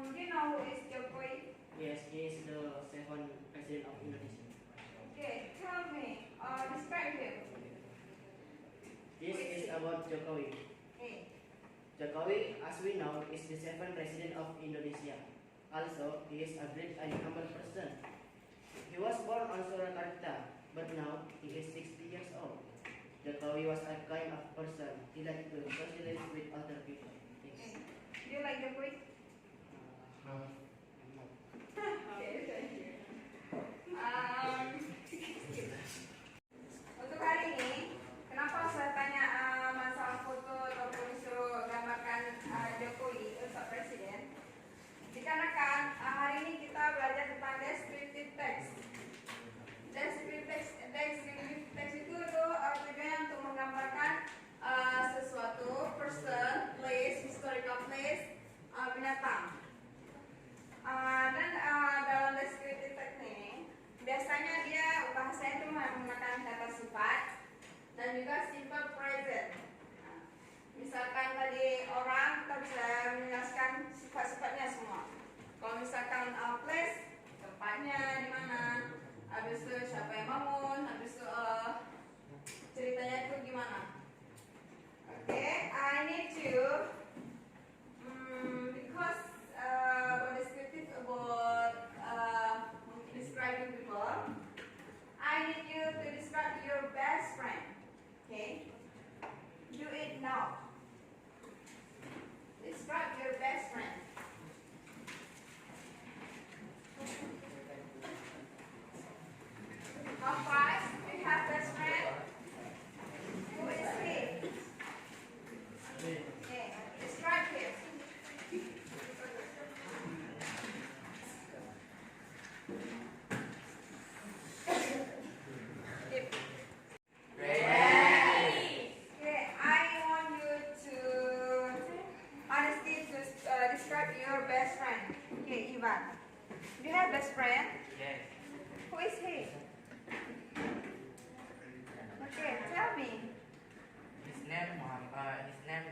Do you know who is Jokowi? Yes, he is the seventh president of Indonesia. Okay, tell me, describe him. This is about Jokowi. Hey. Jokowi, as we know, is the seventh president of Indonesia. Also, he is a great and humble person. He was born on Surakarta, but now he is 60 years old. Jokowi was a kind of person. He liked to socialize with other people. Thanks. Do you like Jokowi? No. Okay, thank you. Untuk hari ini, kenapa saya tanya masalah foto ataupun disuruh gambarkan Jokowi untuk presiden? Dikarenakan hari ini kita belajar tentang descriptive text. Descriptive text itu tujuannya untuk menggambarkan sesuatu, person, place, historical place, binatang. Dan dalam descriptive text ini biasanya dia bahasanya itu menggunakan kata sifat dan juga simple present. Misalkan tadi orang, kita bisa menjelaskan sifat-sifatnya semua. Kalau misalkan place, tempatnya di mana, habis itu siapa yang bangun, habis itu ceritanya itu gimana. Oke, I need to because about descriptive about describing people, I need you to describe your best friend. Okay, do it now. Describe your best friend. How fast do you have best friend? Who is he? Okay, describe him. Describe your best friend. Okay, Ivan. Do you have best friend? Yes. Who is he? Okay, tell me. His name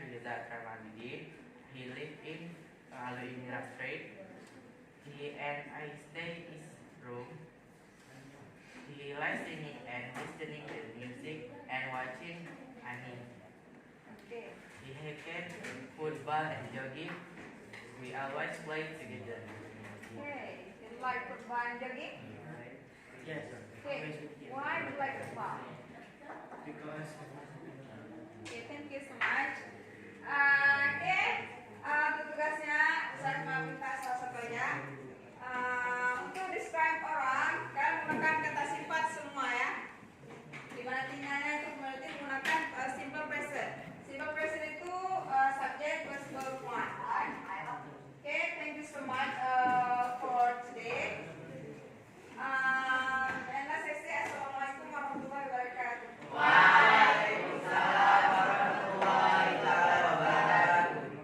Riza Kramadidi. He lives in Aluimira Street. His day is room. He likes singing and listening to music and watching anime. Okay. He hates football and jogging. We always play together. Okay. You like football and jogging? Yes. Okay. Why do you like football? Because Okay, thank you so much.